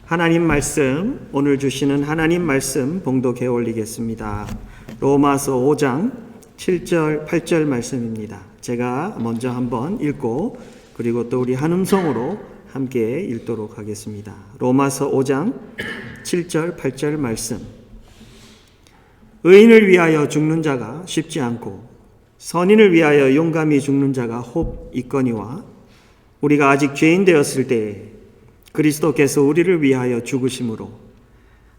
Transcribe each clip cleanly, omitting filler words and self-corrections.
하나님 말씀, 오늘 주시는 하나님 말씀 봉독해 올리겠습니다. 로마서 5장 7절, 8절 말씀입니다. 제가 먼저 한번 읽고 그리고 또 우리 한음성으로 함께 읽도록 하겠습니다. 로마서 5장 7절, 8절 말씀. 의인을 위하여 죽는 자가 쉽지 않고 선인을 위하여 용감히 죽는 자가 혹 있거니와 우리가 아직 죄인 되었을 때에 그리스도께서 우리를 위하여 죽으심으로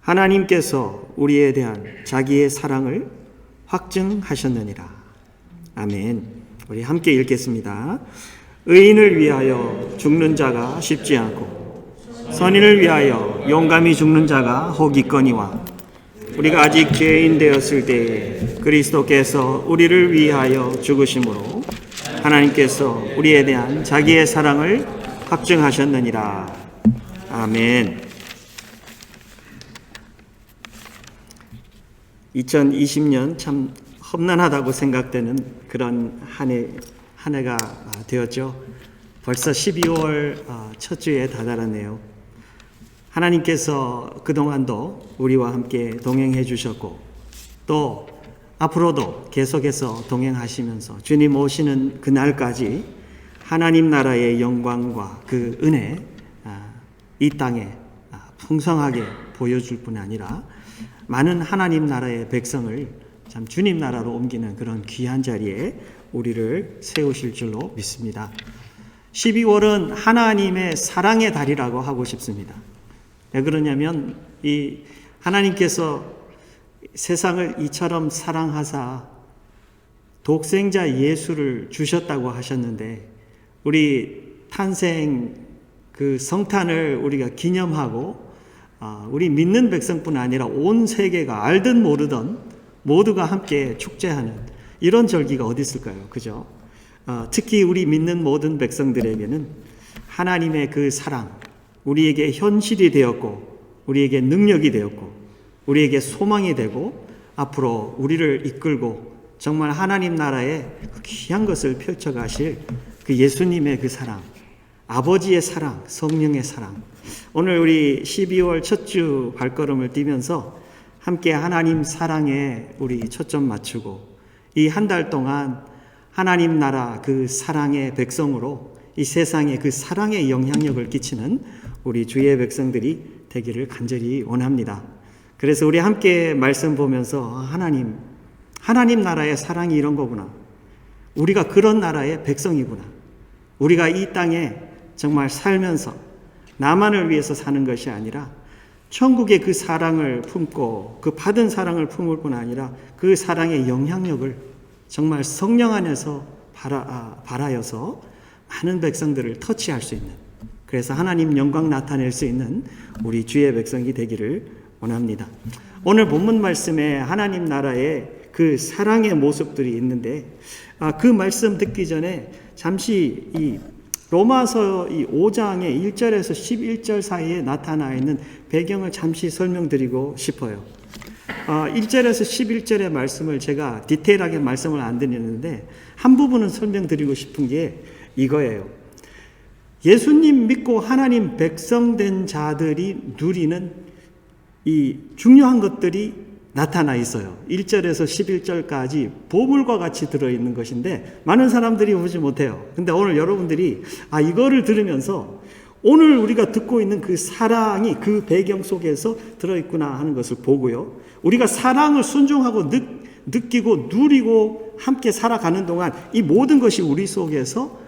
하나님께서 우리에 대한 자기의 사랑을 확증하셨느니라. 아멘. 우리 함께 읽겠습니다. 의인을 위하여 죽는 자가 쉽지 않고 선인을 위하여 용감히 죽는 자가 혹 있거니와 우리가 아직 죄인 되었을 때에 그리스도께서 우리를 위하여 죽으심으로 하나님께서 우리에 대한 자기의 사랑을 확증하셨느니라. 아멘. 2020년 참 험난하다고 생각되는 그런 한 해가 되었죠. 벌써 12월 첫 주에 다다랐네요. 하나님께서 그동안도 우리와 함께 동행해 주셨고 또 앞으로도 계속해서 동행하시면서 주님 오시는 그날까지 하나님 나라의 영광과 그 은혜 이 땅에 풍성하게 보여줄 뿐 아니라 많은 하나님 나라의 백성을 참 주님 나라로 옮기는 그런 귀한 자리에 우리를 세우실 줄로 믿습니다. 12월은 하나님의 사랑의 달이라고 하고 싶습니다. 왜 그러냐면 이 하나님께서 세상을 이처럼 사랑하사 독생자 예수를 주셨다고 하셨는데 우리 탄생 그 성탄을 우리가 기념하고 우리 믿는 백성뿐 아니라 온 세계가 알든 모르든 모두가 함께 축제하는 이런 절기가 어디 있을까요? 그죠? 특히 우리 믿는 모든 백성들에게는 하나님의 그 사랑, 우리에게 현실이 되었고 우리에게 능력이 되었고 우리에게 소망이 되고 앞으로 우리를 이끌고 정말 하나님 나라의 그 귀한 것을 펼쳐가실 그 예수님의 그 사랑, 아버지의 사랑, 성령의 사랑. 오늘 우리 12월 첫 주 발걸음을 뛰면서 함께 하나님 사랑에 우리 초점 맞추고 이 한 달 동안 하나님 나라 그 사랑의 백성으로 이 세상에 그 사랑의 영향력을 끼치는 우리 주의 백성들이 되기를 간절히 원합니다. 그래서 우리 함께 말씀 보면서 하나님 나라의 사랑이 이런 거구나. 우리가 그런 나라의 백성이구나. 우리가 이 땅에 정말 살면서 나만을 위해서 사는 것이 아니라 천국의 그 사랑을 품고 그 받은 사랑을 품을 뿐 아니라 그 사랑의 영향력을 정말 성령 안에서 발하여서 많은 백성들을 터치할 수 있는, 그래서 하나님 영광 나타낼 수 있는 우리 주의 백성이 되기를 원합니다. 오늘 본문 말씀에 하나님 나라의 그 사랑의 모습들이 있는데 그 말씀 듣기 전에 잠시 이 로마서 이 5장의 1절에서 11절 사이에 나타나 있는 배경을 잠시 설명드리고 싶어요. 1절에서 11절의 말씀을 제가 디테일하게 말씀을 안 드리는데 한 부분은 설명드리고 싶은 게 이거예요. 예수님 믿고 하나님 백성된 자들이 누리는 이 중요한 것들이 나타나 있어요. 1절에서 11절까지 보물과 같이 들어있는 것인데 많은 사람들이 보지 못해요. 근데 오늘 여러분들이 이거를 들으면서 오늘 우리가 듣고 있는 그 사랑이 그 배경 속에서 들어있구나 하는 것을 보고요. 우리가 사랑을 순종하고 느끼고 누리고 함께 살아가는 동안 이 모든 것이 우리 속에서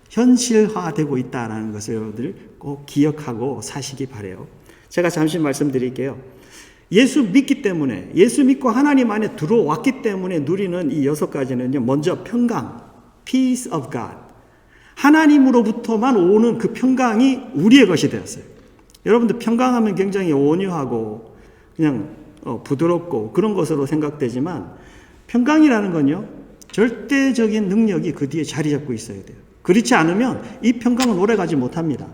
현실화되고 있다는 것을 여러분들 꼭 기억하고 사시기 바라요. 제가 잠시 말씀드릴게요. 예수 믿기 때문에, 예수 믿고 하나님 안에 들어왔기 때문에 누리는 이 6가지는요. 먼저 평강, peace of God. 하나님으로부터만 오는 그 평강이 우리의 것이 되었어요. 여러분들 평강하면 굉장히 온유하고 그냥 부드럽고 그런 것으로 생각되지만 평강이라는 건요. 절대적인 능력이 그 뒤에 자리 잡고 있어야 돼요. 그렇지 않으면 이 평강은 오래가지 못합니다.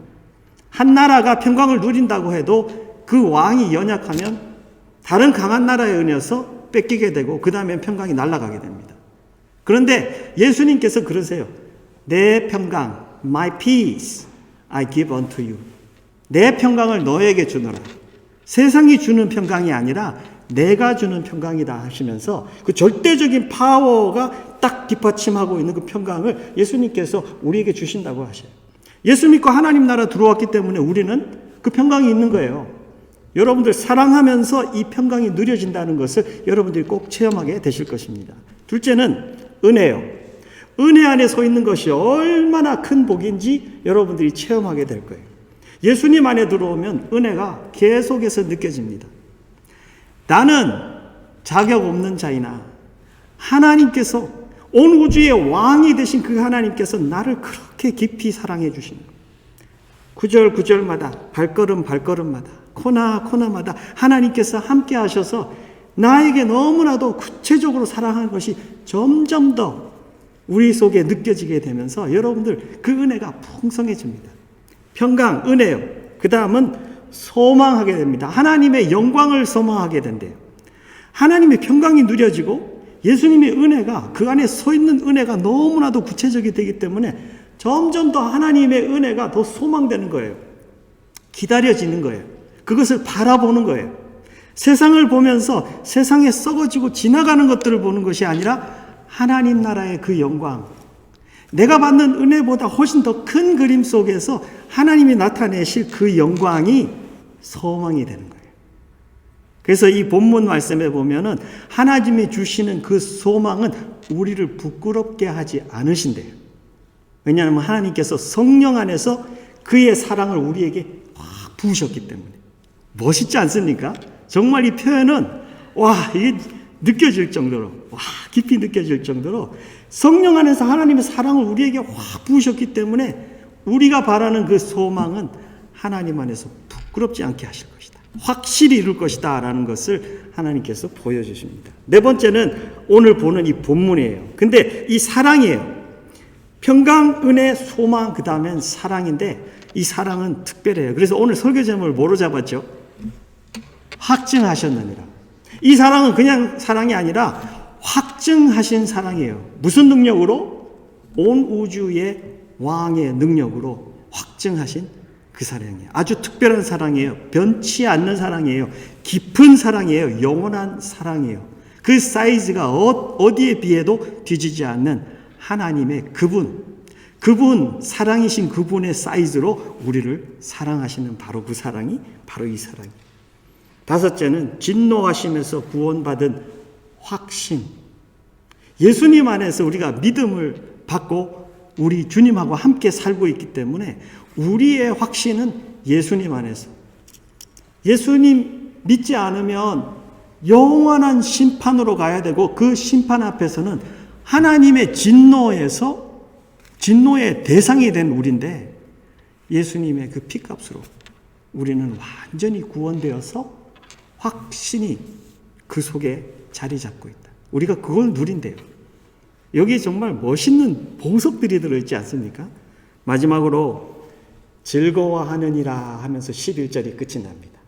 한 나라가 평강을 누린다고 해도 그 왕이 연약하면 다른 강한 나라에 은해서 뺏기게 되고 그 다음에 평강이 날아가게 됩니다. 그런데 예수님께서 그러세요. 내 평강, my peace, I give unto you. 내 평강을 너에게 주노라. 세상이 주는 평강이 아니라 내가 주는 평강이다 하시면서 그 절대적인 파워가 딱 뒷받침하고 있는 그 평강을 예수님께서 우리에게 주신다고 하셔요. 예수 믿고 하나님 나라 들어왔기 때문에 우리는 그 평강이 있는 거예요. 여러분들 사랑하면서 이 평강이 누려진다는 것을 여러분들이 꼭 체험하게 되실 것입니다. 둘째는 은혜예요. 은혜 안에 서 있는 것이 얼마나 큰 복인지 여러분들이 체험하게 될 거예요. 예수님 안에 들어오면 은혜가 계속해서 느껴집니다. 나는 자격 없는 자이나 하나님께서 온 우주의 왕이 되신 그 하나님께서 나를 그렇게 깊이 사랑해 주시는 거예요. 구절 구절마다 발걸음마다 코나코나마다 하나님께서 함께 하셔서 나에게 너무나도 구체적으로 사랑하는 것이 점점 더 우리 속에 느껴지게 되면서 여러분들 그 은혜가 풍성해집니다. 평강, 은혜요. 그 다음은 소망하게 됩니다. 하나님의 영광을 소망하게 된대요. 하나님의 평강이 누려지고 예수님의 은혜가 그 안에 서 있는 은혜가 너무나도 구체적이 되기 때문에 점점 더 하나님의 은혜가 더 소망되는 거예요. 기다려지는 거예요. 그것을 바라보는 거예요. 세상을 보면서 세상에 썩어지고 지나가는 것들을 보는 것이 아니라 하나님 나라의 그 영광, 내가 받는 은혜보다 훨씬 더 큰 그림 속에서 하나님이 나타내실 그 영광이 소망이 되는 거예요. 그래서 이 본문 말씀에 보면은 하나님이 주시는 그 소망은 우리를 부끄럽게 하지 않으신대요. 왜냐하면 하나님께서 성령 안에서 그의 사랑을 우리에게 확 부으셨기 때문에. 멋있지 않습니까? 정말 이 표현은 이게 느껴질 정도로, 깊이 느껴질 정도로 성령 안에서 하나님의 사랑을 우리에게 확 부으셨기 때문에 우리가 바라는 그 소망은 하나님 안에서 부끄럽지 않게 하실 것이다. 확실히 이룰 것이다 라는 것을 하나님께서 보여주십니다. 네 번째는 오늘 보는 이 본문이에요. 근데 이 사랑이에요. 평강, 은혜, 소망, 그 다음엔 사랑인데 이 사랑은 특별해요. 그래서 오늘 설교 제목을 뭐로 잡았죠? 확증하셨느니라. 이 사랑은 그냥 사랑이 아니라 확증하신 사랑이에요. 무슨 능력으로? 온 우주의 왕의 능력으로 확증하신 그 사랑이에요. 아주 특별한 사랑이에요. 변치 않는 사랑이에요. 깊은 사랑이에요. 영원한 사랑이에요. 그 사이즈가 어디에 비해도 뒤지지 않는 하나님의 그분 사랑이신 그분의 사이즈로 우리를 사랑하시는 바로 그 사랑이 바로 이 사랑이에요. 다섯째는 진노하시면서 구원받은 확신. 예수님 안에서 우리가 믿음을 받고 우리 주님하고 함께 살고 있기 때문에 우리의 확신은 예수님 안에서. 예수님 믿지 않으면 영원한 심판으로 가야 되고 그 심판 앞에서는 하나님의 진노의 대상이 된 우리인데 예수님의 그 피값으로 우리는 완전히 구원되어서 확신이 그 속에 자리 잡고 있다. 우리가 그걸 누린대요. 여기 정말 멋있는 보석들이 들어있지 않습니까? 마지막으로 즐거워하느니라 하면서 11절이 끝이 납니다.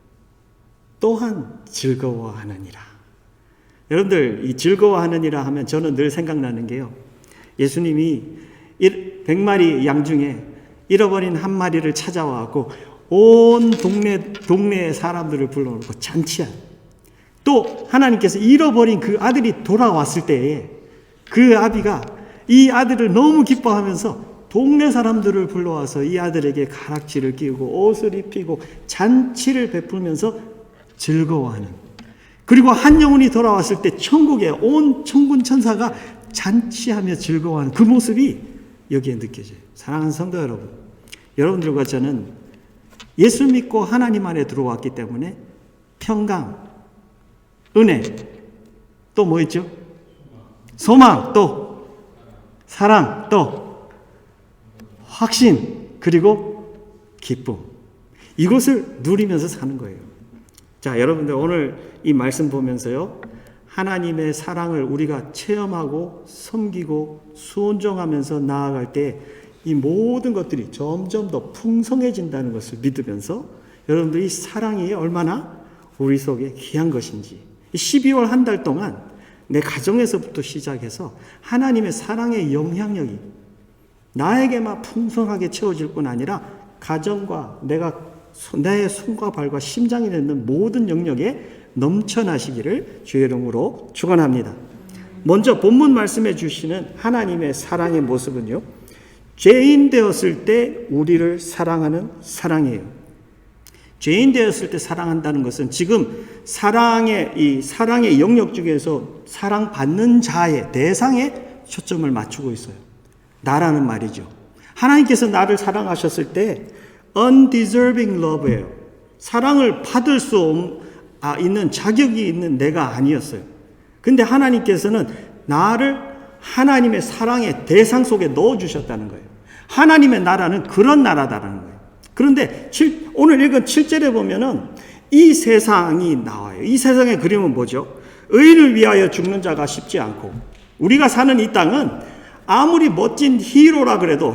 또한 즐거워하느니라. 여러분들 이 즐거워하느니라 하면 저는 늘 생각나는 게요. 예수님이 100마리 양 중에 잃어버린 한 마리를 찾아와갖고 온 동네 사람들을 불러놓고 잔치한. 또 하나님께서 잃어버린 그 아들이 돌아왔을 때에 그 아비가 이 아들을 너무 기뻐하면서 동네 사람들을 불러와서 이 아들에게 가락지를 끼우고 옷을 입히고 잔치를 베풀면서 즐거워하는. 그리고 한 영혼이 돌아왔을 때 천국에 온 천군 천사가 잔치하며 즐거워하는 그 모습이 여기에 느껴져요. 사랑하는 성도 여러분, 여러분들과 저는 예수 믿고 하나님 안에 들어왔기 때문에 평강, 은혜, 또 뭐 있죠? 소망, 또 사랑, 또 확신, 그리고 기쁨. 이것을 누리면서 사는 거예요. 자, 여러분들 오늘 이 말씀 보면서요, 하나님의 사랑을 우리가 체험하고 섬기고 순종하면서 나아갈 때 이 모든 것들이 점점 더 풍성해진다는 것을 믿으면서 여러분들이 사랑이 얼마나 우리 속에 귀한 것인지, 12월 한 달 동안 내 가정에서부터 시작해서 하나님의 사랑의 영향력이 나에게만 풍성하게 채워질 뿐 아니라 가정과 내가 내 손과 발과 심장이 되는 모든 영역에 넘쳐나시기를 주의 이름으로 축원합니다. 먼저 본문 말씀해 주시는 하나님의 사랑의 모습은요, 죄인 되었을 때 우리를 사랑하는 사랑이에요. 죄인 되었을 때 사랑한다는 것은 지금 사랑의 영역 중에서 사랑받는 자의 대상에 초점을 맞추고 있어요. 나라는 말이죠. 하나님께서 나를 사랑하셨을 때 undeserving love예요. 사랑을 받을 수 있는 자격이 있는 내가 아니었어요. 근데 하나님께서는 나를 하나님의 사랑의 대상 속에 넣어주셨다는 거예요. 하나님의 나라는 그런 나라다라는 거예요. 그런데 오늘 읽은 7절에 보면은 이 세상이 나와요. 이 세상의 그림은 뭐죠? 의인을 위하여 죽는 자가 쉽지 않고, 우리가 사는 이 땅은 아무리 멋진 히어로라 그래도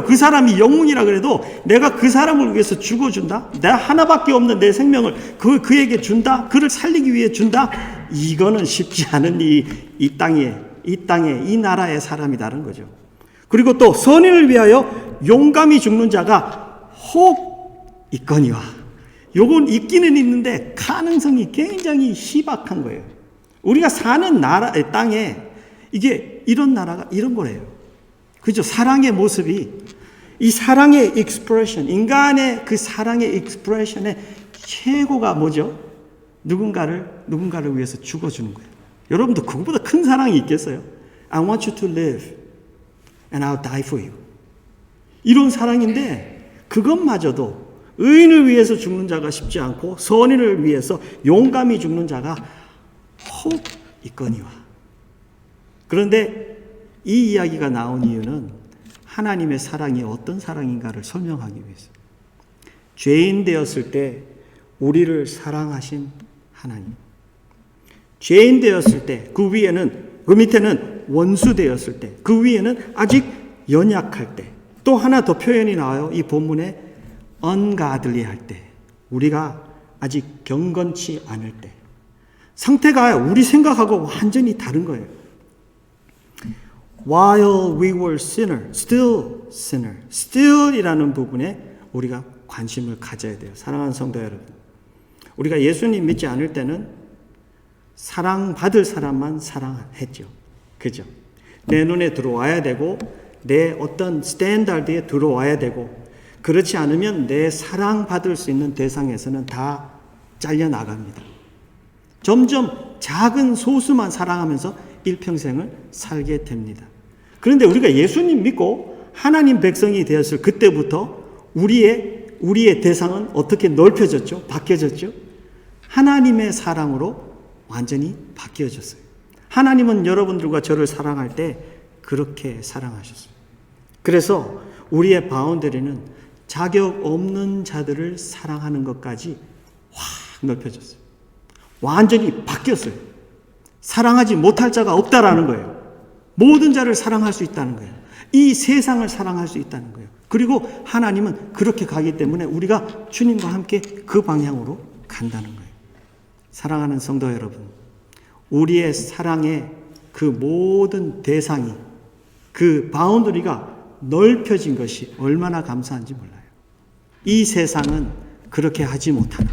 그 사람이 영웅이라 그래도 내가 그 사람을 위해서 죽어준다? 내가 하나밖에 없는 내 생명을 그에게 준다? 그를 살리기 위해 준다? 이거는 쉽지 않은 이 땅의 이 나라의 사람이다라는 거죠. 그리고 또 선인을 위하여 용감히 죽는 자가 혹 있거니와, 요건 있기는 있는데 가능성이 굉장히 희박한 거예요. 우리가 사는 땅에 이게 이런 나라가 이런 거래요. 그죠? 사랑의 모습이, 이 사랑의 익스프레션, 인간의 그 사랑의 익스프레션의 최고가 뭐죠? 누군가를 위해서 죽어주는 거예요. 여러분도 그거보다 큰 사랑이 있겠어요? I want you to live and I'll die for you. 이런 사랑인데 그것마저도 의인을 위해서 죽는 자가 쉽지 않고 선인을 위해서 용감히 죽는 자가 혹 있거니와. 그런데 이 이야기가 나온 이유는 하나님의 사랑이 어떤 사랑인가를 설명하기 위해서. 죄인 되었을 때 우리를 사랑하신 하나님. 죄인 되었을 때 그 밑에는 원수 되었을 때, 그 위에는 아직 연약할 때. 또 하나 더 표현이 나와요. 이 본문에 ungodly 할 때, 우리가 아직 경건치 않을 때. 상태가 우리 생각하고 완전히 다른 거예요. While we were sinner, still이라는 부분에 우리가 관심을 가져야 돼요. 사랑하는 성도 여러분, 우리가 예수님 믿지 않을 때는 사랑받을 사람만 사랑했죠. 그죠? 내 눈에 들어와야 되고 내 어떤 스탠다드에 들어와야 되고, 그렇지 않으면 내 사랑받을 수 있는 대상에서는 다 잘려나갑니다. 점점 작은 소수만 사랑하면서 일평생을 살게 됩니다. 그런데 우리가 예수님 믿고 하나님 백성이 되었을 그때부터 우리의 대상은 어떻게 넓혀졌죠? 바뀌어졌죠? 하나님의 사랑으로 완전히 바뀌어졌어요. 하나님은 여러분들과 저를 사랑할 때 그렇게 사랑하셨어요. 그래서 우리의 바운더리는 자격 없는 자들을 사랑하는 것까지 확 넓혀졌어요. 완전히 바뀌었어요. 사랑하지 못할 자가 없다라는 거예요. 모든 자를 사랑할 수 있다는 거예요. 이 세상을 사랑할 수 있다는 거예요. 그리고 하나님은 그렇게 가기 때문에 우리가 주님과 함께 그 방향으로 간다는 거예요. 사랑하는 성도 여러분, 우리의 사랑의 그 모든 대상이, 그 바운더리가 넓혀진 것이 얼마나 감사한지 몰라요. 이 세상은 그렇게 하지 못하나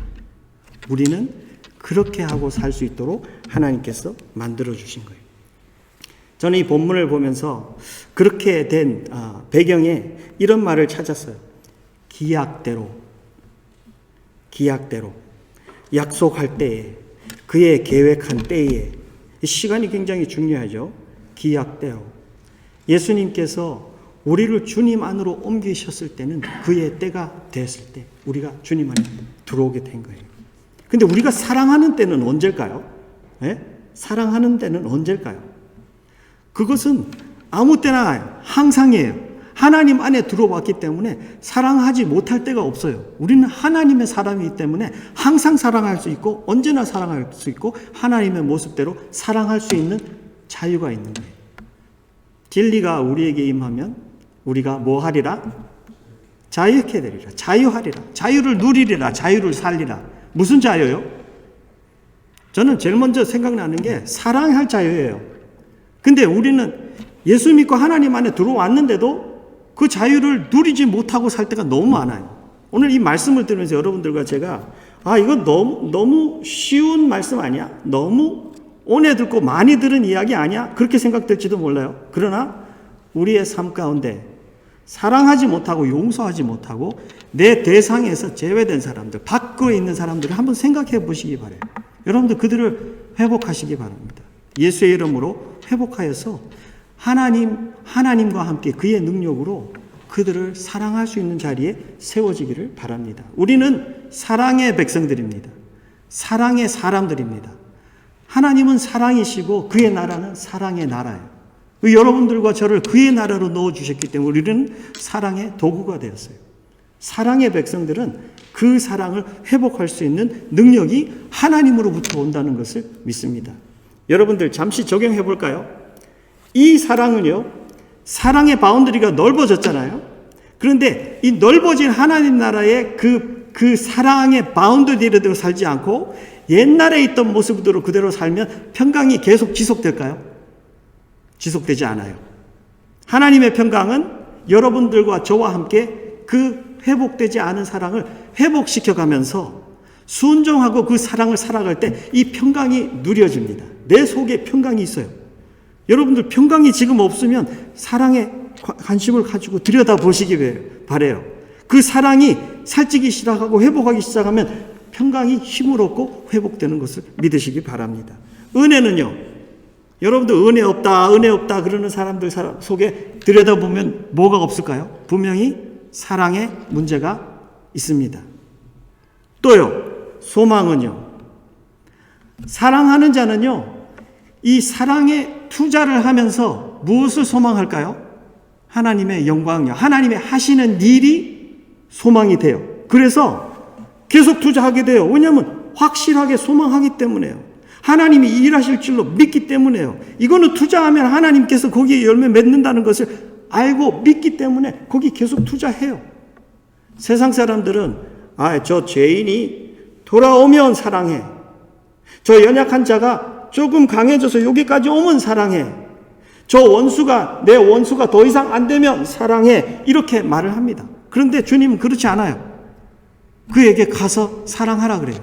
우리는 그렇게 하고 살 수 있도록 하나님께서 만들어 주신 거예요. 저는 이 본문을 보면서 그렇게 된 배경에 이런 말을 찾았어요. 기약대로 약속할 때에, 그의 계획한 때에. 시간이 굉장히 중요하죠. 기약대로. 예수님께서 우리를 주님 안으로 옮기셨을 때는 그의 때가 됐을 때 우리가 주님 안에 들어오게 된 거예요. 근데 우리가 사랑하는 때는 언제일까요? 네? 사랑하는 때는 언제일까요? 그것은 아무 때나 항상이에요. 하나님 안에 들어왔기 때문에 사랑하지 못할 때가 없어요. 우리는 하나님의 사람이기 때문에 항상 사랑할 수 있고 언제나 사랑할 수 있고 하나님의 모습대로 사랑할 수 있는 자유가 있는 거예요. 진리가 우리에게 임하면 우리가 뭐 하리라? 자유케 되리라. 자유하리라. 자유를 누리리라. 자유를 살리라. 무슨 자유요? 저는 제일 먼저 생각나는 게 사랑할 자유예요. 근데 우리는 예수 믿고 하나님 안에 들어왔는데도 그 자유를 누리지 못하고 살 때가 너무 많아요. 오늘 이 말씀을 들으면서 여러분들과 제가 이거 너무 쉬운 말씀 아니야? 너무 오래 듣고 많이 들은 이야기 아니야? 그렇게 생각될지도 몰라요. 그러나 우리의 삶 가운데 사랑하지 못하고 용서하지 못하고 내 대상에서 제외된 사람들, 밖에 있는 사람들을 한번 생각해 보시기 바라요. 여러분들 그들을 회복하시기 바랍니다. 예수의 이름으로 회복하여서 하나님과 함께 그의 능력으로 그들을 사랑할 수 있는 자리에 세워지기를 바랍니다. 우리는 사랑의 백성들입니다. 사랑의 사람들입니다. 하나님은 사랑이시고 그의 나라는 사랑의 나라예요. 여러분들과 저를 그의 나라로 넣어주셨기 때문에 우리는 사랑의 도구가 되었어요. 사랑의 백성들은 그 사랑을 회복할 수 있는 능력이 하나님으로부터 온다는 것을 믿습니다. 여러분들 잠시 적용해 볼까요? 이 사랑은요, 사랑의 바운더리가 넓어졌잖아요. 그런데 이 넓어진 하나님 나라의 그 사랑의 바운더리대로 살지 않고 옛날에 있던 모습대로 그대로 살면 평강이 계속 지속될까요? 지속되지 않아요. 하나님의 평강은 여러분들과 저와 함께 그 회복되지 않은 사랑을 회복시켜가면서 순종하고 그 사랑을 살아갈 때 이 평강이 누려집니다. 내 속에 평강이 있어요. 여러분들 평강이 지금 없으면 사랑에 관심을 가지고 들여다보시기 바라요. 그 사랑이 살찌기 시작하고 회복하기 시작하면 평강이 힘을 얻고 회복되는 것을 믿으시기 바랍니다. 은혜는요, 여러분들 은혜 없다 그러는 사람들 속에 들여다보면 뭐가 없을까요? 분명히 사랑의 문제가 있습니다. 또요, 소망은요, 사랑하는 자는요, 이 사랑에 투자를 하면서 무엇을 소망할까요? 하나님의 영광이요, 하나님의 하시는 일이 소망이 돼요. 그래서 계속 투자하게 돼요. 왜냐하면 확실하게 소망하기 때문에요. 하나님이 일하실 줄로 믿기 때문에요. 이거는 투자하면 하나님께서 거기에 열매 맺는다는 것을 알고 믿기 때문에 거기 계속 투자해요. 세상 사람들은 저 죄인이 돌아오면 사랑해. 저 연약한 자가 조금 강해져서 여기까지 오면 사랑해. 내 원수가 더 이상 안 되면 사랑해. 이렇게 말을 합니다. 그런데 주님은 그렇지 않아요. 그에게 가서 사랑하라 그래요.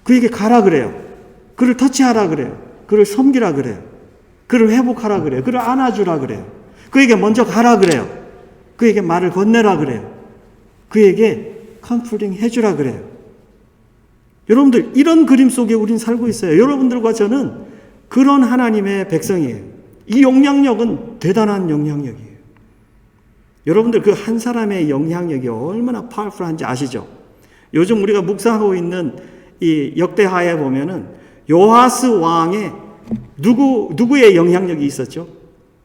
그에게 가라 그래요. 그를 터치하라 그래요. 그를 섬기라 그래요. 그를 회복하라 그래요. 그를 안아주라 그래요. 그에게 먼저 가라 그래요. 그에게 말을 건네라 그래요. 그에게 컴포팅 해주라 그래요. 여러분들 이런 그림 속에 우린 살고 있어요. 여러분들과 저는 그런 하나님의 백성이에요. 이 영향력은 대단한 영향력이에요. 여러분들 그 한 사람의 영향력이 얼마나 파워풀한지 아시죠? 요즘 우리가 묵상하고 있는 이 역대하에 보면은 요아스 왕의 누구의 영향력이 있었죠?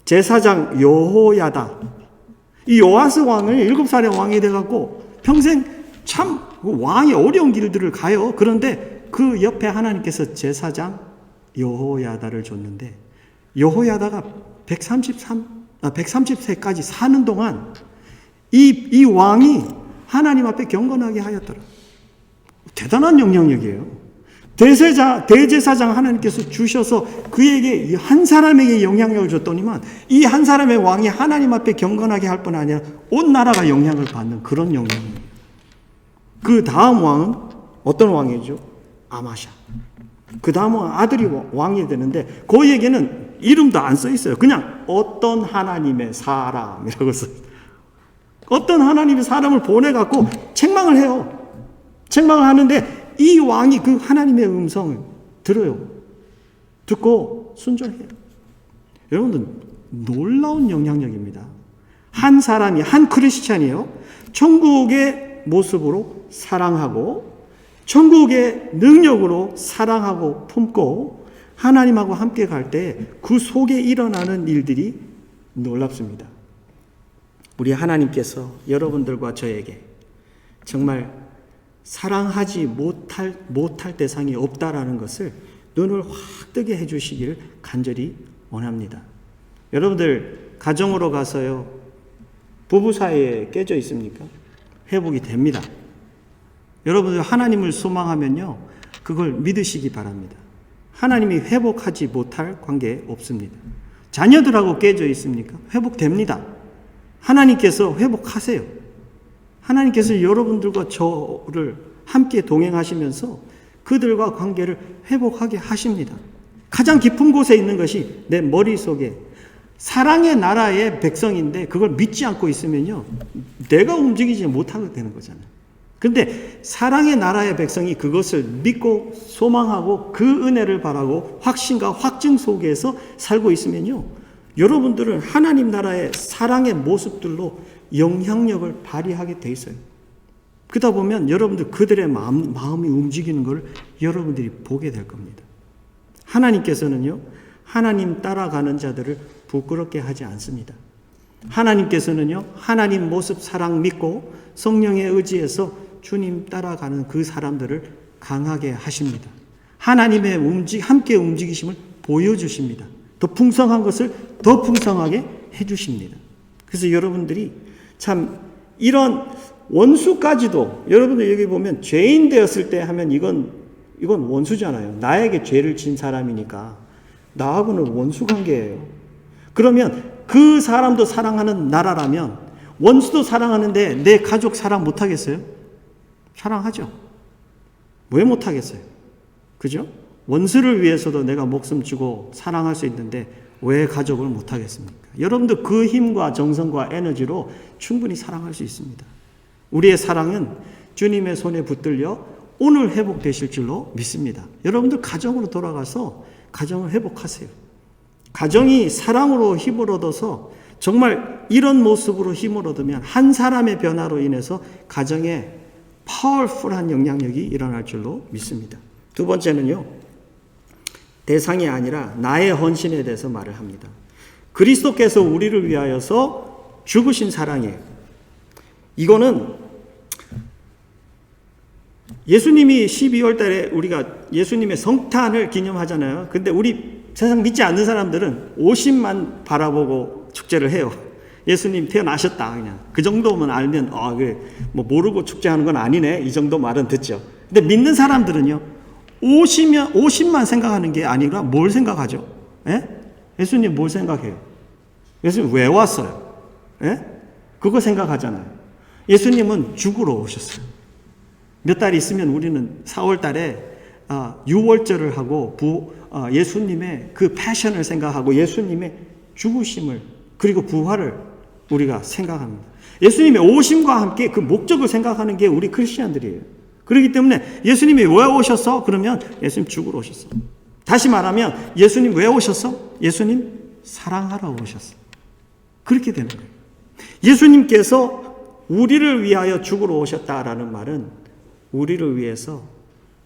제사장 여호야다. 이 요아스 왕을 7살의 왕이 돼갖고 평생 참 왕이 어려운 길들을 가요. 그런데 그 옆에 하나님께서 제사장 여호야다를 줬는데 여호야다가 130세까지 사는 동안 이 왕이 하나님 앞에 경건하게 하였더라. 대단한 영향력이에요. 대제사장 하나님께서 주셔서 그에게 한 사람에게 영향력을 줬더니만 이 한 사람의 왕이 하나님 앞에 경건하게 할 뿐 아니라 온 나라가 영향을 받는 그런 영향이에요. 그 다음 왕은 어떤 왕이죠? 아마샤. 그 다음 아들이 왕이 되는데 거기에게는 이름도 안 써 있어요. 그냥 어떤 하나님의 사람이라고 써요. 어떤 하나님의 사람을 보내갖고 책망을 해요. 책망을 하는데 이 왕이 그 하나님의 음성을 들어요. 듣고 순종해요. 여러분들 놀라운 영향력입니다. 한 사람이, 한 크리스찬이요, 천국의 모습으로 사랑하고 천국의 능력으로 사랑하고 품고 하나님하고 함께 갈 때 그 속에 일어나는 일들이 놀랍습니다. 우리 하나님께서 여러분들과 저에게 정말 사랑하지 못할 대상이 없다라는 것을 눈을 확 뜨게 해주시기를 간절히 원합니다. 여러분들 가정으로 가서요, 부부 사이에 깨져 있습니까? 회복이 됩니다. 여러분들 하나님을 소망하면요, 그걸 믿으시기 바랍니다. 하나님이 회복하지 못할 관계 없습니다. 자녀들하고 깨져 있습니까? 회복됩니다. 하나님께서 회복하세요. 하나님께서 여러분들과 저를 함께 동행하시면서 그들과 관계를 회복하게 하십니다. 가장 깊은 곳에 있는 것이 내 머릿속에 사랑의 나라의 백성인데 그걸 믿지 않고 있으면요, 내가 움직이지 못하게 되는 거잖아요. 그런데 사랑의 나라의 백성이 그것을 믿고 소망하고 그 은혜를 바라고 확신과 확증 속에서 살고 있으면요, 여러분들은 하나님 나라의 사랑의 모습들로 영향력을 발휘하게 돼 있어요. 그러다 보면 여러분들 그들의 마음이 움직이는 걸 여러분들이 보게 될 겁니다. 하나님께서는요, 하나님 따라가는 자들을 부끄럽게 하지 않습니다. 하나님께서는요, 하나님 모습 사랑 믿고 성령의 의지에서 주님 따라가는 그 사람들을 강하게 하십니다. 하나님의 함께 움직이심을 보여주십니다. 더 풍성한 것을 더 풍성하게 해주십니다. 그래서 여러분들이 참 이런 원수까지도, 여러분들 여기 보면 죄인 되었을 때 하면 이건 원수잖아요. 나에게 죄를 진 사람이니까 나하고는 원수 관계예요. 그러면 그 사람도 사랑하는 나라라면 원수도 사랑하는데 내 가족 사랑 못하겠어요? 사랑하죠. 왜 못하겠어요? 그죠? 원수를 위해서도 내가 목숨 주고 사랑할 수 있는데 왜 가족을 못하겠습니까? 여러분도 그 힘과 정성과 에너지로 충분히 사랑할 수 있습니다. 우리의 사랑은 주님의 손에 붙들려 오늘 회복되실 줄로 믿습니다. 여러분들 가정으로 돌아가서 가정을 회복하세요. 가정이 사랑으로 힘을 얻어서 정말 이런 모습으로 힘을 얻으면 한 사람의 변화로 인해서 가정에 파워풀한 영향력이 일어날 줄로 믿습니다. 두 번째는요, 대상이 아니라 나의 헌신에 대해서 말을 합니다. 그리스도께서 우리를 위하여서 죽으신 사랑이에요. 이거는 예수님이 12월 달에 우리가 예수님의 성탄을 기념하잖아요. 근데 우리 세상 믿지 않는 사람들은 오심만 바라보고 축제를 해요. 예수님 태어나셨다, 그냥. 그 정도만 알면, 뭐 모르고 축제하는 건 아니네. 이 정도 말은 듣죠. 근데 믿는 사람들은요, 오심만 생각하는 게 아니라 뭘 생각하죠? 예? 예수님 뭘 생각해요? 예수님 왜 왔어요? 예? 그거 생각하잖아요. 예수님은 죽으러 오셨어요. 몇 달 있으면 우리는 4월 달에 유월절을 하고 예수님의 그 패션을 생각하고 예수님의 죽으심을 그리고 부활을 우리가 생각합니다. 예수님의 오심과 함께 그 목적을 생각하는 게 우리 크리스천들이에요. 그렇기 때문에 예수님이 왜 오셨어? 그러면 예수님 죽으러 오셨어. 다시 말하면 예수님 왜 오셨어? 예수님 사랑하러 오셨어. 그렇게 되는 거예요. 예수님께서 우리를 위하여 죽으러 오셨다라는 말은 우리를 위해서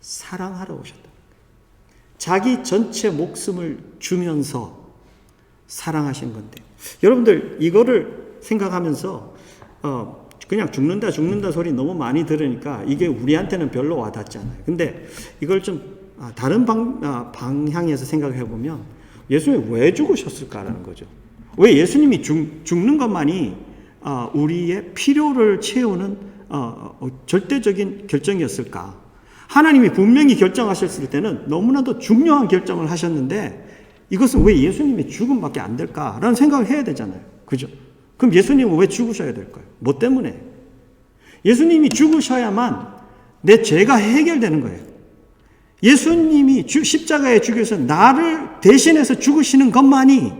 사랑하러 오셨다. 자기 전체 목숨을 주면서 사랑하신 건데, 여러분들 이거를 생각하면서 그냥 죽는다 소리 너무 많이 들으니까 이게 우리한테는 별로 와닿지 않아요. 근데 이걸 좀 다른 방향에서 생각해 보면 예수님이 왜 죽으셨을까라는 거죠. 왜 예수님이 죽는 것만이 우리의 필요를 채우는 절대적인 결정이었을까? 하나님이 분명히 결정하셨을 때는 너무나도 중요한 결정을 하셨는데 이것은 왜 예수님의 죽음밖에 안 될까라는 생각을 해야 되잖아요. 그죠? 그럼 예수님은 왜 죽으셔야 될까요? 뭐 때문에? 예수님이 죽으셔야만 내 죄가 해결되는 거예요. 예수님이 십자가에 죽여서 나를 대신해서 죽으시는 것만이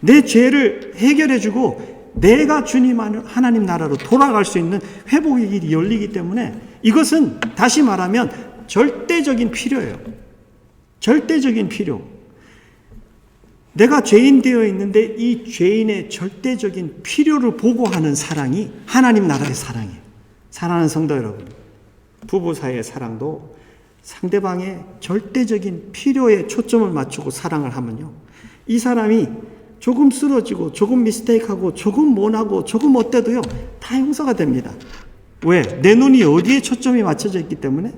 내 죄를 해결해주고 내가 주님 하나님 나라로 돌아갈 수 있는 회복의 길이 열리기 때문에 이것은 다시 말하면 절대적인 필요예요. 절대적인 필요. 내가 죄인 되어 있는데 이 죄인의 절대적인 필요를 보고하는 사랑이 하나님 나라의 사랑이에요. 사랑하는 성도 여러분, 부부 사이의 사랑도 상대방의 절대적인 필요에 초점을 맞추고 사랑을 하면요, 이 사람이 조금 쓰러지고 조금 미스테이크하고 조금 못하고 조금 어때도요 다 용서가 됩니다. 왜? 내 눈이 어디에 초점이 맞춰져 있기 때문에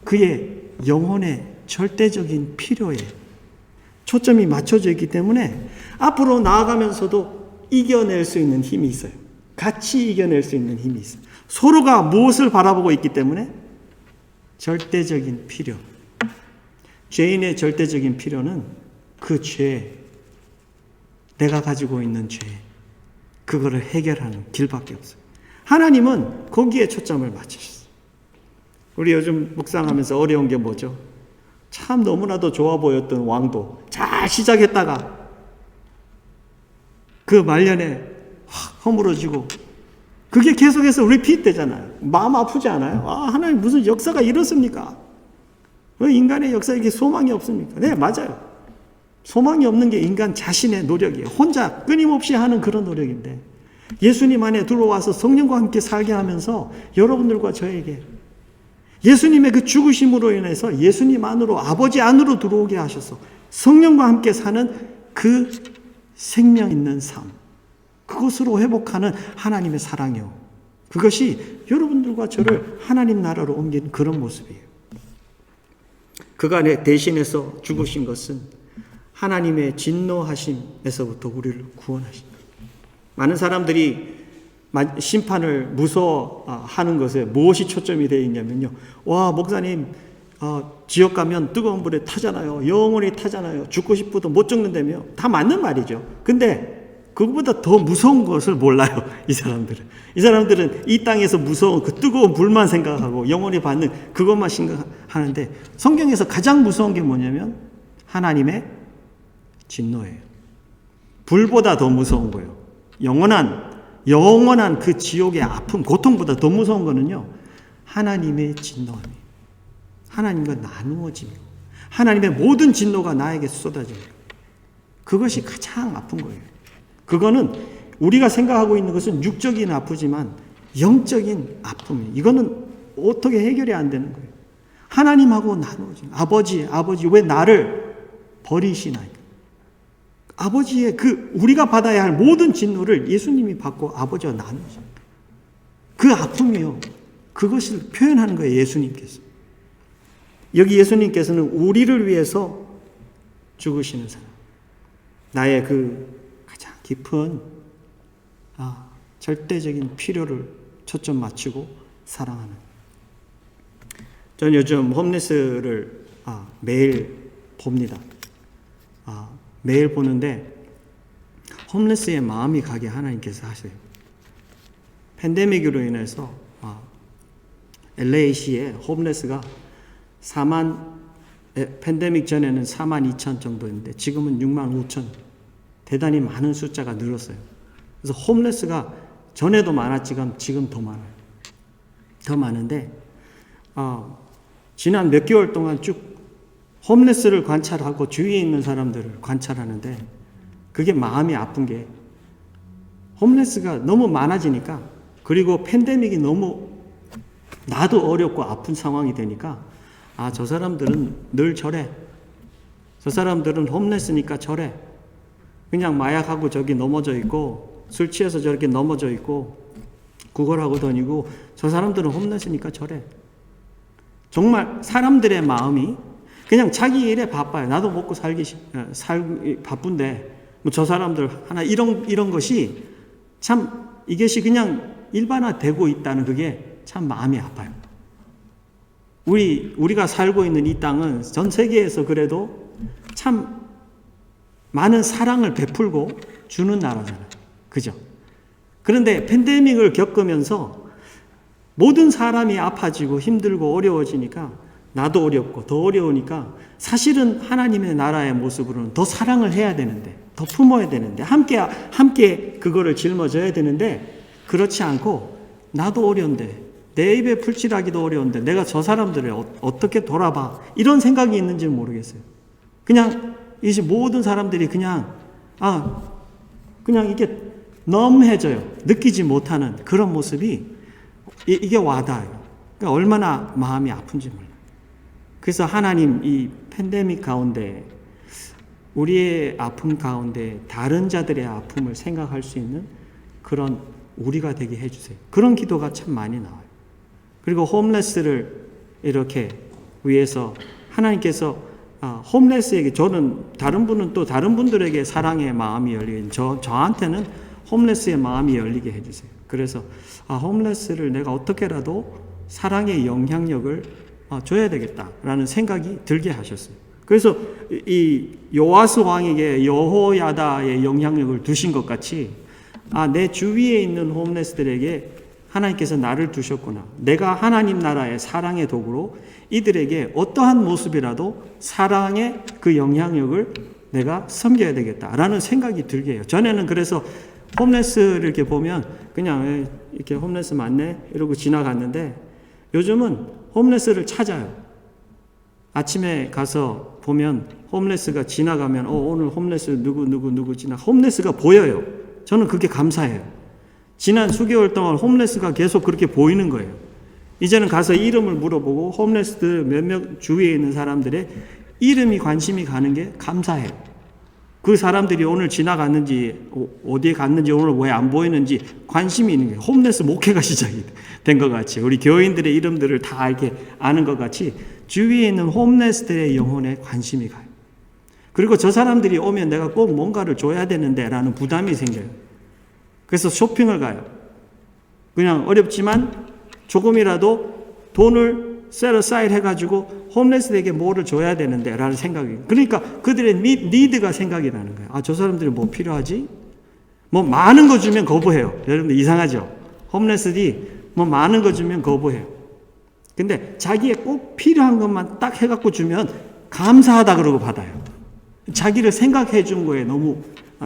그의 영혼의 절대적인 필요에 초점이 맞춰져 있기 때문에 앞으로 나아가면서도 이겨낼 수 있는 힘이 있어요. 같이 이겨낼 수 있는 힘이 있어요. 서로가 무엇을 바라보고 있기 때문에 절대적인 필요. 죄인의 절대적인 필요는 그 죄, 내가 가지고 있는 죄, 그거를 해결하는 길밖에 없어요. 하나님은 거기에 초점을 맞추셨어요. 우리 요즘 묵상하면서 어려운 게 뭐죠? 참 너무나도 좋아 보였던 왕도 잘 시작했다가 그 말년에 확 허물어지고 그게 계속해서 리피트되잖아요. 마음 아프지 않아요? 하나님 무슨 역사가 이렇습니까? 왜 인간의 역사에 이게 소망이 없습니까? 네, 맞아요. 소망이 없는 게 인간 자신의 노력이에요. 혼자 끊임없이 하는 그런 노력인데 예수님 안에 들어와서 성령과 함께 살게 하면서 여러분들과 저에게 예수님의 그 죽으심으로 인해서 예수님 안으로 아버지 안으로 들어오게 하셔서 성령과 함께 사는 그 생명 있는 삶, 그것으로 회복하는 하나님의 사랑이요. 그것이 여러분들과 저를 하나님 나라로 옮긴 그런 모습이에요. 그가 대신해서 죽으신 것은 하나님의 진노하심에서부터 우리를 구원하십니다. 많은 사람들이 심판을 무서워하는 것에 무엇이 초점이 되어 있냐면요. 와, 목사님, 지옥 가면 뜨거운 불에 타잖아요. 영원히 타잖아요. 죽고 싶어도 못 죽는다며. 다 맞는 말이죠. 근데 그것보다 더 무서운 것을 몰라요. 이 사람들은 이 땅에서 무서운 그 뜨거운 불만 생각하고 영원히 받는 그것만 생각하는데 성경에서 가장 무서운 게 뭐냐면 하나님의 진노예요. 불보다 더 무서운 거예요. 영원한 그 지옥의 아픔, 고통보다 더 무서운 거는요, 하나님의 진노함이에요. 하나님과 나누어지며 하나님의 모든 진노가 나에게 쏟아져요. 그것이 가장 아픈 거예요. 그거는 우리가 생각하고 있는 것은 육적인 아프지만 영적인 아픔이에요. 이거는 어떻게 해결이 안 되는 거예요. 하나님하고 나누어지며 아버지 왜 나를 버리시나이까. 아버지의 우리가 받아야 할 모든 진노를 예수님이 받고 아버지와 나누죠. 그 아픔이요. 그것을 표현하는 거예요, 예수님께서. 여기 예수님께서는 우리를 위해서 죽으시는 사람. 나의 가장 깊은, 절대적인 필요를 초점 맞추고 사랑하는. 전 요즘 홈리스를 매일 봅니다. 매일 보는데 홈레스의 마음이 가게 하나님께서 하세요. 팬데믹으로 인해서 LA시에 홈레스가 팬데믹 전에는 4만 2천 정도였는데 지금은 6만 5천, 대단히 많은 숫자가 늘었어요. 그래서 홈레스가 전에도 많았지만 지금 더 많아요. 더 많은데 지난 몇 개월 동안 쭉 홈레스를 관찰하고 주위에 있는 사람들을 관찰하는데 그게 마음이 아픈 게 홈레스가 너무 많아지니까, 그리고 팬데믹이 너무 나도 어렵고 아픈 상황이 되니까 저 사람들은 늘 저래. 저 사람들은 홈레스니까 저래. 그냥 마약하고 저기 넘어져 있고 술 취해서 저렇게 넘어져 있고 구걸하고 다니고 저 사람들은 홈레스니까 저래. 정말 사람들의 마음이 그냥 자기 일에 바빠요. 나도 먹고 살기 바쁜데 뭐 저 사람들 하나 이런 것이 참 이것이 그냥 일반화되고 있다는 그게 참 마음이 아파요. 우리가 살고 있는 이 땅은 전 세계에서 그래도 참 많은 사랑을 베풀고 주는 나라잖아요. 그죠? 그런데 팬데믹을 겪으면서 모든 사람이 아파지고 힘들고 어려워지니까 나도 어렵고 더 어려우니까 사실은 하나님의 나라의 모습으로는 더 사랑을 해야 되는데, 더 품어야 되는데, 함께 그거를 짊어져야 되는데, 그렇지 않고 나도 어려운데, 내 입에 풀칠하기도 어려운데 내가 저 사람들을 어떻게 돌아봐, 이런 생각이 있는지는 모르겠어요. 그냥 이제 모든 사람들이 그냥 이게 넘해져요. 느끼지 못하는 그런 모습이 이게 와닿아요. 그러니까 얼마나 마음이 아픈지 몰라요. 그래서 하나님 이 팬데믹 가운데 우리의 아픔 가운데 다른 자들의 아픔을 생각할 수 있는 그런 우리가 되게 해주세요. 그런 기도가 참 많이 나와요. 그리고 홈레스를 이렇게 위해서 하나님께서 홈레스에게, 저는 다른 분은 또 다른 분들에게 사랑의 마음이 열리게, 저한테는 홈레스의 마음이 열리게 해주세요. 그래서 홈레스를 내가 어떻게라도 사랑의 영향력을 줘야 되겠다라는 생각이 들게 하셨어요. 그래서 이 요아스 왕에게 여호야다의 영향력을 두신 것 같이 내 주위에 있는 홈레스들에게 하나님께서 나를 두셨구나. 내가 하나님 나라의 사랑의 도구로 이들에게 어떠한 모습이라도 사랑의 그 영향력을 내가 섬겨야 되겠다라는 생각이 들게 해요. 전에는 그래서 홈레스를 이렇게 보면 그냥 이렇게 홈레스 맞네 이러고 지나갔는데 요즘은 홈레스를 찾아요. 아침에 가서 보면 홈레스가 지나가면 오늘 홈레스 누구 지나 홈레스가 보여요. 저는 그게 감사해요. 지난 수개월 동안 홈레스가 계속 그렇게 보이는 거예요. 이제는 가서 이름을 물어보고 홈레스들 몇몇 주위에 있는 사람들의 이름이 관심이 가는 게 감사해요. 그 사람들이 오늘 지나갔는지 어디에 갔는지 오늘 왜 안 보이는지 관심이 있는 게 홈레스 목회가 시작이 된 것 같이 우리 교인들의 이름들을 다 이렇게 아는 것 같이 주위에 있는 홈레스들의 영혼에 관심이 가요. 그리고 저 사람들이 오면 내가 꼭 뭔가를 줘야 되는데 라는 부담이 생겨요. 그래서 쇼핑을 가요. 그냥 어렵지만 조금이라도 돈을 셋어사이드 해가지고 홈레스에게 뭐를 줘야 되는데 라는 생각이. 그러니까 그들의 니드가 생각이 나는 거예요. 저 사람들이 뭐 필요하지? 뭐 많은 거 주면 거부해요. 여러분들 이상하죠? 홈레스들이 뭐 많은 거 주면 거부해요. 근데 자기의 꼭 필요한 것만 딱 해갖고 주면 감사하다 그러고 받아요. 자기를 생각해 준 거에 너무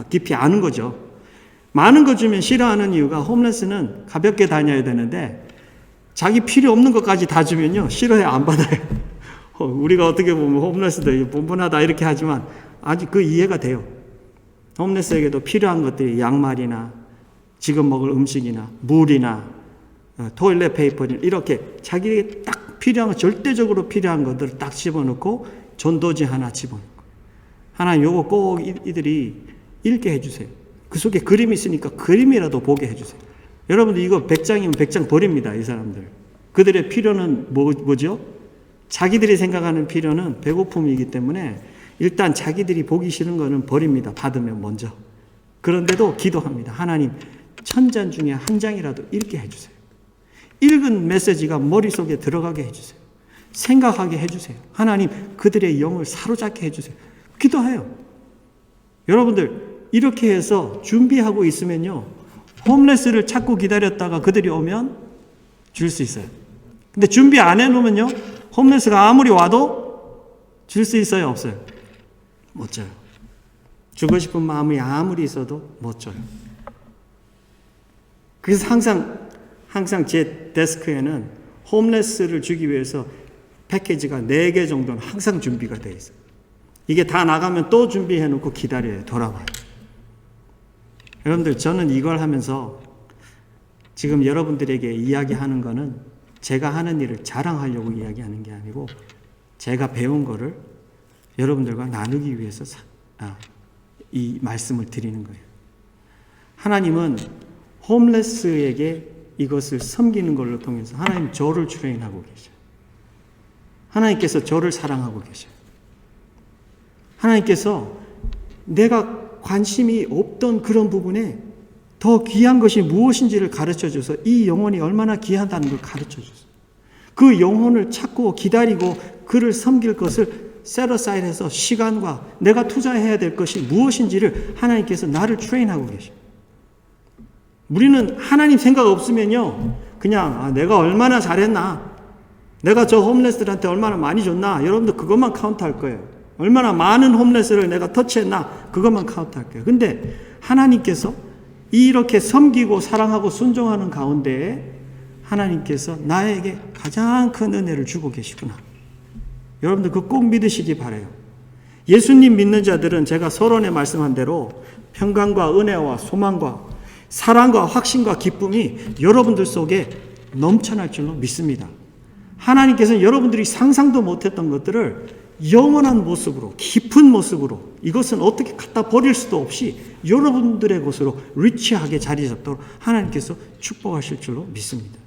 깊이 아는 거죠. 많은 거 주면 싫어하는 이유가 홈레스는 가볍게 다녀야 되는데 자기 필요 없는 것까지 다 주면요 싫어해 안 받아요. 우리가 어떻게 보면 홈레스도 뻔뻔하다 이렇게 하지만 아직 그 이해가 돼요. 홈레스에게도 필요한 것들이 양말이나 지금 먹을 음식이나 물이나 토일렛 페이퍼나 이렇게 자기에게 딱 필요한 거 절대적으로 필요한 것들을 딱 집어넣고 전도지 하나 집어넣고 하나님 요거 꼭 이들이 읽게 해주세요. 그 속에 그림이 있으니까 그림이라도 보게 해주세요. 여러분들 이거 100장이면 100장 버립니다. 이 사람들. 그들의 필요는 뭐죠? 자기들이 생각하는 필요는 배고픔이기 때문에 일단 자기들이 보기 싫은 거는 버립니다. 받으면 먼저. 그런데도 기도합니다. 하나님 천장 중에 한 장이라도 읽게 해주세요. 읽은 메시지가 머릿속에 들어가게 해주세요. 생각하게 해주세요. 하나님 그들의 영을 사로잡게 해주세요. 기도해요. 여러분들 이렇게 해서 준비하고 있으면요 홈레스를 찾고 기다렸다가 그들이 오면 줄 수 있어요. 근데 준비 안 해놓으면요 홈레스가 아무리 와도 줄 수 있어요 없어요? 못 줘요. 주고 싶은 마음이 아무리 있어도 못 줘요. 그래서 항상 제 데스크에는 홈레스를 주기 위해서 패키지가 4개 정도는 항상 준비가 되어 있어요. 이게 다 나가면 또 준비해 놓고 기다려요. 돌아와요. 여러분들 저는 이걸 하면서 지금 여러분들에게 이야기하는 거는 제가 하는 일을 자랑하려고 이야기하는 게 아니고 제가 배운 거를 여러분들과 나누기 위해서 이 말씀을 드리는 거예요. 하나님은 홈레스에게 이것을 섬기는 걸로 통해서 하나님 저를 트레인하고 계셔요. 하나님께서 저를 사랑하고 계셔요. 하나님께서 내가 관심이 없던 그런 부분에 더 귀한 것이 무엇인지를 가르쳐줘서 이 영혼이 얼마나 귀하다는 걸 가르쳐줬어요. 그 영혼을 찾고 기다리고 그를 섬길 것을 셋어사이드해서 시간과 내가 투자해야 될 것이 무엇인지를 하나님께서 나를 트레인하고 계셔요. 우리는 하나님 생각 없으면요 그냥 내가 얼마나 잘했나 내가 저 홈레스들한테 얼마나 많이 줬나 여러분들 그것만 카운트할 거예요. 얼마나 많은 홈레스를 내가 터치했나 그것만 카운트할 거예요. 근데 하나님께서 이렇게 섬기고 사랑하고 순종하는 가운데에 하나님께서 나에게 가장 큰 은혜를 주고 계시구나. 여러분들 그거 꼭 믿으시기 바라요. 예수님 믿는 자들은 제가 서론에 말씀한 대로 평강과 은혜와 소망과 사랑과 확신과 기쁨이 여러분들 속에 넘쳐날 줄로 믿습니다. 하나님께서는 여러분들이 상상도 못했던 것들을 영원한 모습으로 깊은 모습으로 이것은 어떻게 갖다 버릴 수도 없이 여러분들의 곳으로 리치하게 자리 잡도록 하나님께서 축복하실 줄로 믿습니다.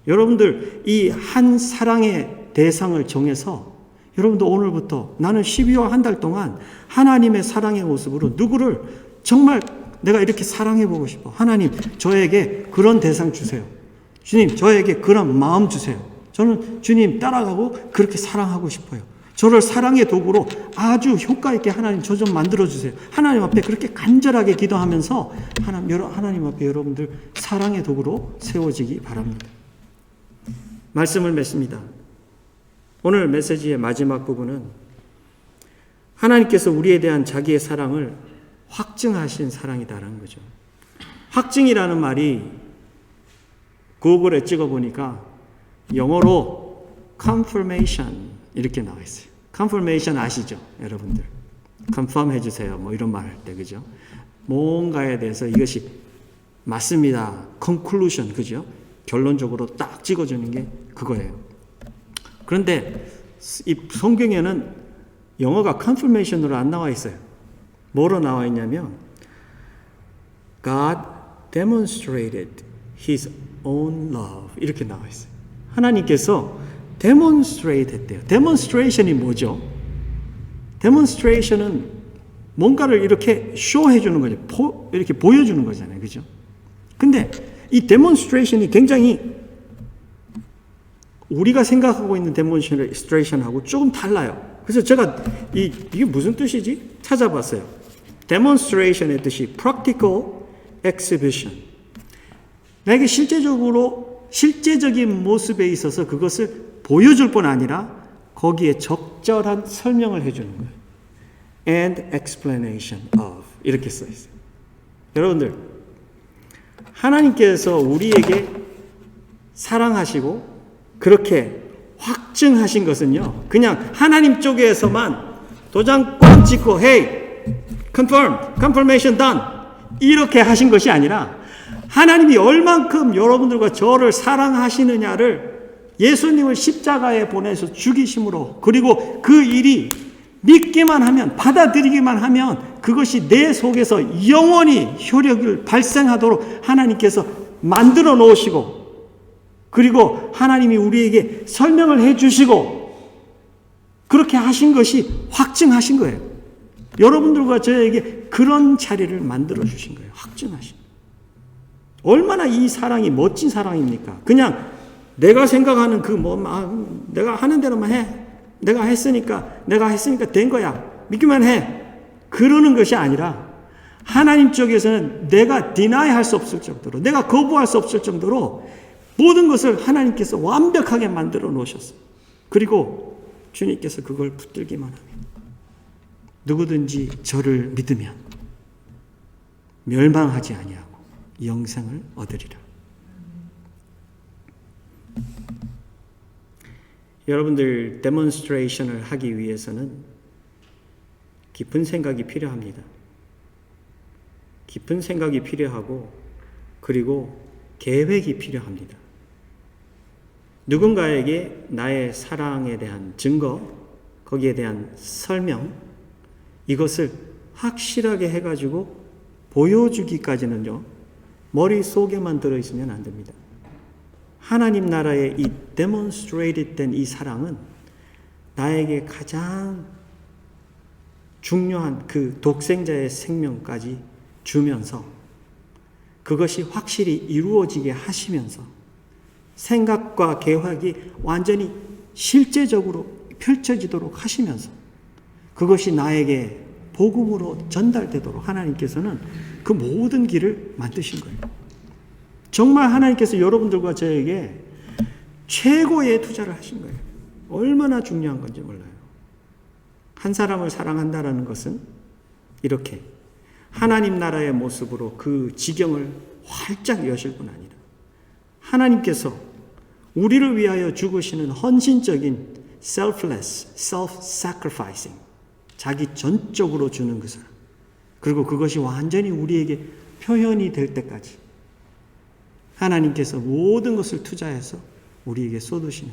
여러분들 이 한 사랑의 대상을 정해서 여러분도 오늘부터 나는 12월 한 달 동안 하나님의 사랑의 모습으로 누구를 정말 내가 이렇게 사랑해 보고 싶어. 하나님 저에게 그런 대상 주세요. 주님 저에게 그런 마음 주세요. 저는 주님 따라가고 그렇게 사랑하고 싶어요. 저를 사랑의 도구로 아주 효과 있게 하나님 저 좀 만들어주세요. 하나님 앞에 그렇게 간절하게 기도하면서 하나님 앞에 여러분들 사랑의 도구로 세워지기 바랍니다. 말씀을 맺습니다. 오늘 메시지의 마지막 부분은 하나님께서 우리에 대한 자기의 사랑을 확증하신 사랑이다라는 거죠. 확증이라는 말이 구글에 찍어보니까 영어로 confirmation 이렇게 나와 있어요. confirmation 아시죠? 여러분들. confirm 해주세요. 뭐 이런 말 할 때, 그죠? 뭔가에 대해서 이것이 맞습니다. conclusion, 그죠? 결론적으로 딱 찍어주는 게 그거예요. 그런데 이 성경에는 영어가 confirmation으로 안 나와 있어요. 뭐로 나와 있냐면 God demonstrated His own love 이렇게 나와 있어요. 하나님께서 demonstrate 했대요. demonstration이 뭐죠? demonstration은 뭔가를 이렇게 쇼해 주는 거죠. 이렇게 보여주는 거잖아요. 그죠? 근데 이 demonstration이 굉장히 우리가 생각하고 있는 demonstration하고 조금 달라요. 그래서 제가 이게 무슨 뜻이지? 찾아봤어요. demonstration의 뜻이 practical exhibition. 내게 실제적인 모습에 있어서 그것을 보여줄 뿐 아니라 거기에 적절한 설명을 해주는 거예요. and explanation of 이렇게 써 있어요. 여러분들, 하나님께서 우리에게 사랑하시고 그렇게 확증하신 것은요, 그냥 하나님 쪽에서만 도장 꽉 찍고 hey, confirmation done 이렇게 하신 것이 아니라 하나님이 얼만큼 여러분들과 저를 사랑하시느냐를 예수님을 십자가에 보내서 죽이심으로, 그리고 그 일이 믿기만 하면, 받아들이기만 하면 그것이 내 속에서 영원히 효력을 발생하도록 하나님께서 만들어 놓으시고, 그리고 하나님이 우리에게 설명을 해 주시고 그렇게 하신 것이 확증하신 거예요. 여러분들과 저에게 그런 자리를 만들어 주신 거예요. 확증하신. 얼마나 이 사랑이 멋진 사랑입니까? 그냥 내가 생각하는 내가 하는 대로만 해. 내가 했으니까 된 거야. 믿기만 해. 그러는 것이 아니라 하나님 쪽에서는 내가 deny 할 수 없을 정도로, 내가 거부할 수 없을 정도로 모든 것을 하나님께서 완벽하게 만들어 놓으셨어요. 그리고 주님께서 그걸 붙들기만 하면 누구든지 저를 믿으면 멸망하지 아니하고 영생을 얻으리라. 여러분들, 데몬스트레이션을 하기 위해서는 깊은 생각이 필요합니다. 깊은 생각이 필요하고, 그리고 계획이 필요합니다. 누군가에게 나의 사랑에 대한 증거, 거기에 대한 설명, 이것을 확실하게 해가지고 보여주기까지는요, 머릿속에만 들어있으면 안 됩니다. 하나님 나라의 이 demonstrated 된 이 사랑은 나에게 가장 중요한 그 독생자의 생명까지 주면서 그것이 확실히 이루어지게 하시면서 생각과 계획이 완전히 실제적으로 펼쳐지도록 하시면서 그것이 나에게 복음으로 전달되도록 하나님께서는 그 모든 길을 만드신 거예요. 정말 하나님께서 여러분들과 저에게 최고의 투자를 하신 거예요. 얼마나 중요한 건지 몰라요. 한 사람을 사랑한다는 것은 이렇게 하나님 나라의 모습으로 그 지경을 활짝 여실 뿐 아니라 하나님께서 우리를 위하여 죽으시는 헌신적인 selfless, self-sacrificing, 자기 전적으로 주는 그 사람, 그리고 그것이 완전히 우리에게 표현이 될 때까지 하나님께서 모든 것을 투자해서 우리에게 쏟으시는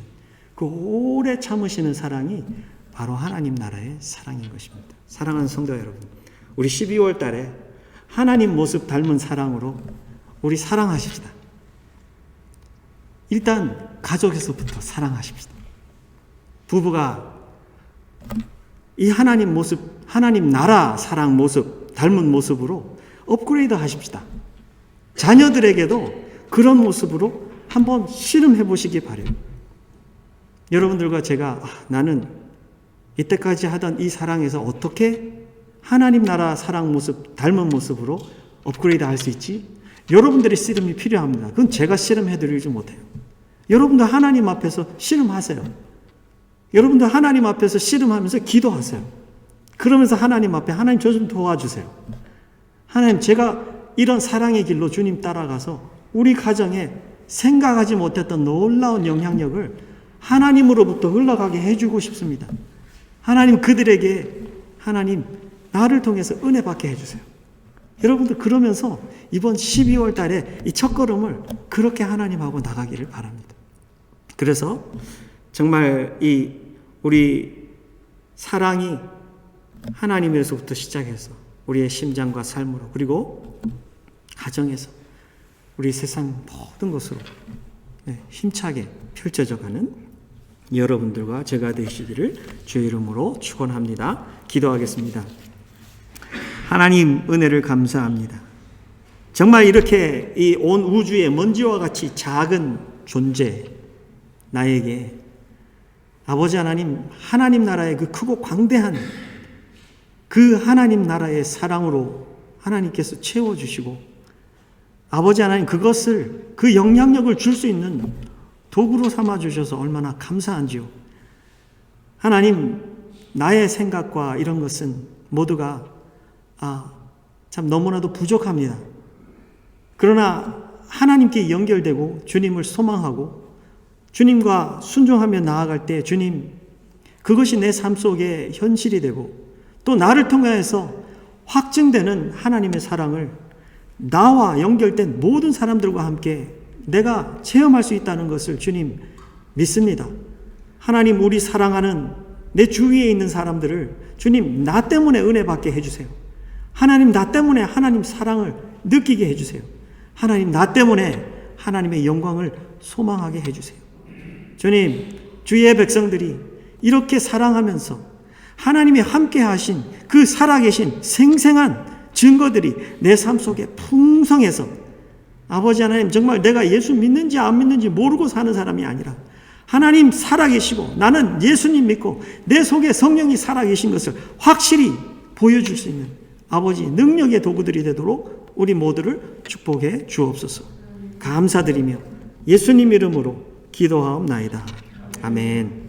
그 오래 참으시는 사랑이 바로 하나님 나라의 사랑인 것입니다. 사랑하는 성도 여러분, 우리 12월 달에 하나님 모습 닮은 사랑으로 우리 사랑하십시다. 일단 가족에서부터 사랑하십시다. 부부가 이 하나님 모습, 하나님 나라 사랑 모습, 닮은 모습으로 업그레이드 하십시다. 자녀들에게도 그런 모습으로 한번 실험해 보시기 바래요. 여러분들과 제가 나는 이때까지 하던 이 사랑에서 어떻게 하나님 나라 사랑 모습, 닮은 모습으로 업그레이드 할 수 있지? 여러분들의 씨름이 필요합니다. 그건 제가 씨름해드리지 못해요. 여러분도 하나님 앞에서 씨름하세요. 여러분도 하나님 앞에서 씨름하면서 기도하세요. 그러면서 하나님 앞에 하나님 저 좀 도와주세요. 하나님 제가 이런 사랑의 길로 주님 따라가서 우리 가정에 생각하지 못했던 놀라운 영향력을 하나님으로부터 흘러가게 해주고 싶습니다. 하나님 그들에게 하나님 나를 통해서 은혜 받게 해주세요. 여러분들 그러면서 이번 12월 달에 이 첫걸음을 그렇게 하나님하고 나가기를 바랍니다. 그래서 정말 이 우리 사랑이 하나님에서부터 시작해서 우리의 심장과 삶으로 그리고 가정에서 우리 세상 모든 것으로 힘차게 펼쳐져가는 여러분들과 제가 되시기를 주의 이름으로 축원합니다. 기도하겠습니다. 하나님 은혜를 감사합니다. 정말 이렇게 이 온 우주의 먼지와 같이 작은 존재 나에게 아버지 하나님, 하나님 나라의 그 크고 광대한 그 하나님 나라의 사랑으로 하나님께서 채워주시고 아버지 하나님 그것을 그 영향력을 줄 수 있는 도구로 삼아주셔서 얼마나 감사한지요. 하나님 나의 생각과 이런 것은 모두가 참 너무나도 부족합니다. 그러나 하나님께 연결되고 주님을 소망하고 주님과 순종하며 나아갈 때 주님 그것이 내 삶 속에 현실이 되고 또 나를 통해서 확증되는 하나님의 사랑을 나와 연결된 모든 사람들과 함께 내가 체험할 수 있다는 것을 주님 믿습니다. 하나님 우리 사랑하는 내 주위에 있는 사람들을 주님 나 때문에 은혜 받게 해주세요. 하나님 나 때문에 하나님 사랑을 느끼게 해주세요. 하나님 나 때문에 하나님의 영광을 소망하게 해주세요. 주님 주의 백성들이 이렇게 사랑하면서 하나님이 함께 하신 그 살아계신 생생한 증거들이 내 삶 속에 풍성해서 아버지 하나님 정말 내가 예수 믿는지 안 믿는지 모르고 사는 사람이 아니라 하나님 살아계시고 나는 예수님 믿고 내 속에 성령이 살아계신 것을 확실히 보여줄 수 있는 아버지 능력의 도구들이 되도록 우리 모두를 축복해 주옵소서. 감사드리며 예수님 이름으로 기도하옵나이다. 아멘.